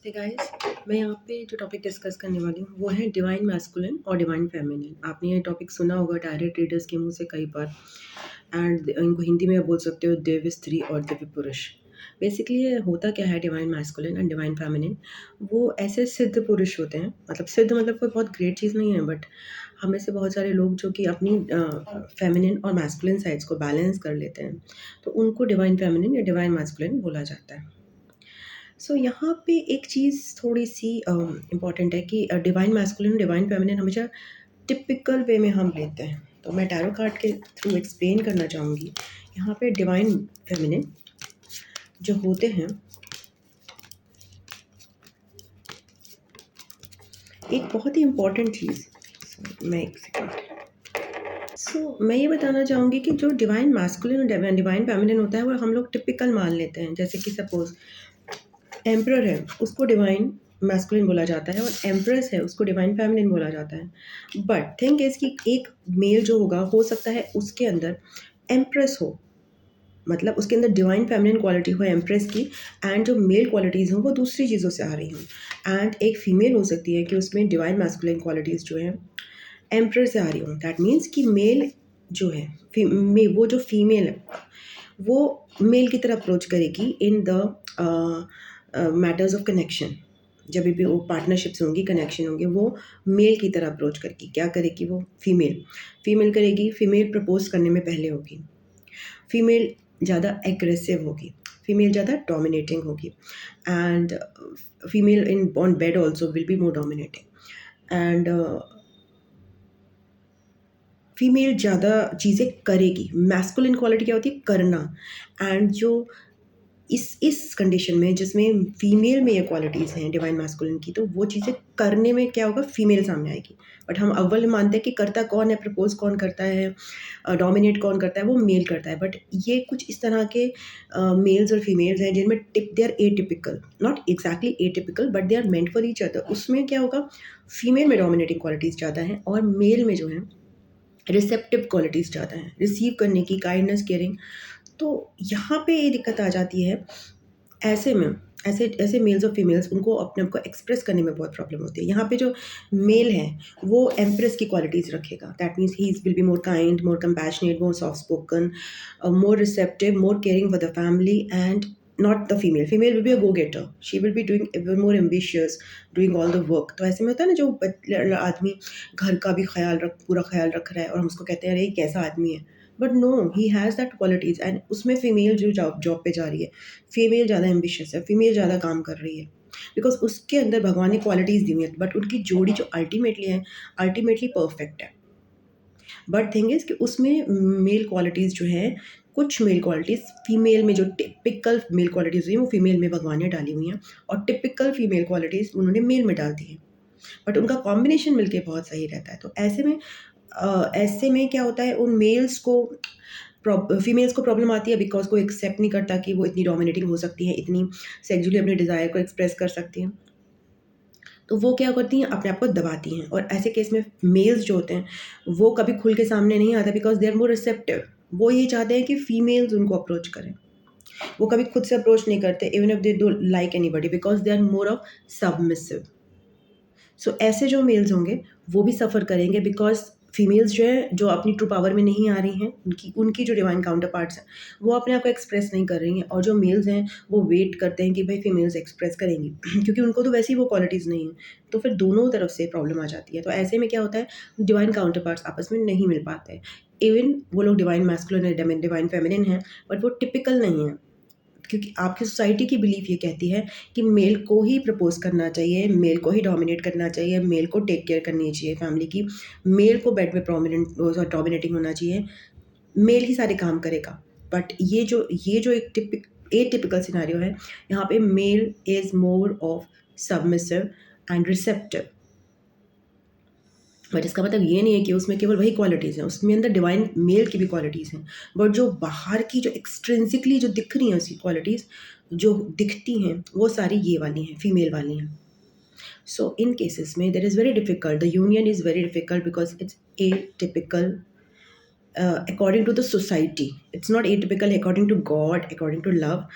Hey guys, मैं यहाँ पे जो टॉपिक डिस्कस करने वाली हूँ वो है डिवाइन मैस्कुलिन और डिवाइन फेमिनिन। आपने ये टॉपिक सुना होगा डायरेक्ट रीडर्स के मुंह से कई बार। एंड इनको हिंदी में बोल सकते हो दिव्य स्त्री और दिव्य पुरुष। बेसिकली ये होता क्या है divine masculine and divine feminine. वो ऐसे सिद्ध पुरुष होते हैं, मतलब सिद्ध मतलब कोई बहुत ग्रेट चीज़ नहीं है, बट हमें से बहुत सारे लोग जो कि अपनी फेमिनिन और मैस्कुलिन साइड्स को बैलेंस कर लेते हैं, तो उनको डिवाइन फेमिनिन या डिवाइन मैस्कुलिन बोला जाता है। सो यहाँ पे एक चीज़ थोड़ी-सी इम्पॉर्टेंट है कि डिवाइन मैस्कुलिन, डिवाइन फेमिनिन हमेशा टिपिकल वे में हम लेते हैं। तो मैं टैरो कार्ड के थ्रू एक्सप्लेन करना चाहूँगी। यहाँ पे डिवाइन फेमिनिन जो होते हैं, एक बहुत ही इम्पॉर्टेंट चीज़। मैं एक सेकंड। मैं ये बताना चाहूँगी कि जो डिवाइन मैस्कुलिन और डिवाइन फेमिनिन होता है वो हम लोग टिपिकल मान लेते हैं। जैसे कि सपोज़ एम्परर है, उसको डिवाइन मैस्कुलिन बोला जाता है, और एम्प्रेस है, उसको डिवाइन फेमिनिन बोला जाता है। बट थिंग इज़ कि एक मेल जो होगा, हो सकता है उसके अंदर एम्प्रेस हो, मतलब उसके अंदर डिवाइन फेमिनिन क्वालिटी हो एम्प्रेस की, एंड जो मेल क्वालिटीज़ हों वो दूसरी चीज़ों से आ रही हों। एंड एक फीमेल हो सकती है कि उसमें डिवाइन मैस्कुलिन क्वालिटीज़ जो हैं एम्प्रेस से आ रही हों। दैट मीन्स कि मेल जो है वो जो फीमेल है वो मेल की तरह अप्रोच करेगी in the matters of connection. जब भी वो पार्टनरशिप्स होंगी, कनेक्शन होंगे, वो मेल की तरह अप्रोच करेगी। क्या करेगी वो? फीमेल करेगी। फीमेल प्रपोज करने में पहले होगी। फीमेल ज़्यादा एग्रेसिव होगी। फीमेल ज़्यादा डोमिनेटिंग होगी। And female in on bed also will be more dominating. And female ज़्यादा चीज़ें करेगी। मैस्कुलिन क्वालिटी क्या होती है? करना। एंड जो इस कंडीशन में जिसमें फीमेल में ये क्वालिटीज़ हैं डिवाइन मैस्कुलिन की, तो वो चीज़ें करने में क्या होगा? फीमेल सामने आएगी। बट हम अव्वल मानते हैं कि करता कौन है, प्रपोज कौन करता है, डोमिनेट कौन करता है? वो मेल करता है। बट ये कुछ इस तरह के मेल्स और फीमेल्स हैं जिनमें they are atypical, not exactly atypical, but they are meant for each other. उसमें क्या होगा? फीमेल में डोमिनेटिंग क्वालिटीज़ ज़्यादा हैं और मेल में जो है रिसेप्टिव क्वालिटीज़ ज़्यादा हैं, रिसीव करने की, काइंडनेस, केयरिंग। तो यहाँ पे ये दिक्कत आ जाती है। ऐसे में ऐसे मेल्स और फीमेल्स, उनको अपने आप को एक्सप्रेस करने में बहुत प्रॉब्लम होती है। यहाँ पे जो मेल है वो एम्प्रेस की क्वालिटीज़ रखेगा। That means he will be more kind, more compassionate, more soft spoken, more receptive, more caring for the family, and not the female. Female will be a go getter. She will be doing more ambitious, doing all the work. तो ऐसे में होता है ना, जो आदमी घर का भी पूरा ख्याल रख रहा है और हम उसको कहते हैं अरे ये कैसा आदमी है, but no, he has that qualities. And उसमें फीमेल जो जॉब पे जा रही है, फीमेल ज़्यादा एम्बिशियस है, फीमेल ज़्यादा काम कर रही है, बिकॉज उसके अंदर भगवान ने क्वालिटीज़ दी हुई हैं। बट उनकी जोड़ी जो अल्टीमेटली परफेक्ट है। बट थिंग इज़ कि उसमें मेल क्वालिटीज़ जो है, कुछ मेल क्वालिटीज़ फीमेल में, जो टिपिकल मेल क्वालिटीज़ हुई हैं वो फीमेल में भगवान ने डाली हुई हैं, और टिपिकल फीमेल क्वालिटीज़ उन्होंने मेल में डाल दी हैं। बट उनका कॉम्बिनेशन मिलके बहुत सही रहता है। तो ऐसे में क्या होता है, उन मेल्स को फीमेल्स को प्रॉब्लम आती है, बिकॉज कोई एक्सेप्ट नहीं करता कि वो इतनी डोमिनेटिंग हो सकती हैं, इतनी सेक्सुअली अपने डिज़ायर को एक्सप्रेस कर सकती हैं। तो वो क्या करती हैं, अपने आप को दबाती हैं। और ऐसे केस में मेल्स जो होते हैं वो कभी खुल के सामने नहीं आता, because they are more receptive. वो ये चाहते हैं कि फीमेल्स उनको अप्रोच करें। वो कभी खुद से अप्रोच नहीं करते, even if they don't like anybody, because they are more of submissive. So ऐसे जो मेल्स होंगे वो भी सफ़र करेंगे, बिकॉज फीमेल्स जो है, जो अपनी ट्रू पावर में नहीं आ रही हैं, उनकी जो डिवाइन काउंटर पार्ट्स हैं वो अपने आप को एक्सप्रेस नहीं कर रही हैं, और जो मेल्स हैं वो वेट करते हैं कि भाई फीमेल्स एक्सप्रेस करेंगी क्योंकि उनको तो वैसे ही वो क्वालिटीज़ नहीं हैं। तो फिर दोनों तरफ से प्रॉब्लम आ जाती है। तो ऐसे में क्या होता है, डिवाइन काउंटर पार्ट्स आपस में नहीं मिल पाते। इवन वो लोग डिवाइन मैस्कुलिन, डिवाइन फेमिनिन हैं, बट वो टिपिकल नहीं है, क्योंकि आपकी सोसाइटी की बिलीफ ये कहती है कि मेल को ही प्रपोज करना चाहिए, मेल को ही डोमिनेट करना चाहिए, मेल को टेक केयर करनी चाहिए फैमिली की, मेल को बेड में डोमिनेटिंग होना चाहिए, मेल ही सारे काम करेगा। बट ये जो एक एटिपिकल सिनेरियो है, यहाँ पे mail is more of submissive and receptive. But इसका मतलब ये नहीं है कि उसमें केवल वही क्वालिटीज़ हैं, उसमें अंदर डिवाइन मेल की भी क्वालिटीज़ हैं। बट जो बाहर की, जो एक्सट्रिंसिकली जो दिख रही हैं उसकी क्वालिटीज़, जो दिखती हैं वो सारी ये वाली हैं, फीमेल वाली हैं। सो इन केसेस में that is very difficult, the union is very difficult, because it's atypical according to the society. It's not atypical according to God, according to love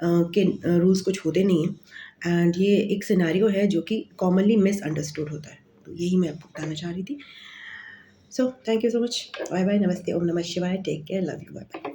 के रूल्स कुछ होते नहीं हैं। एंड ये एक सिनेरियो है जो कि कॉमनली मिसअंडरस्टूड होता है। तो यही मैं आपको बताना चाह रही थी। So thank you so much. Bye bye, नमस्ते, ओम नमः शिवाय, take care, love you, bye bye.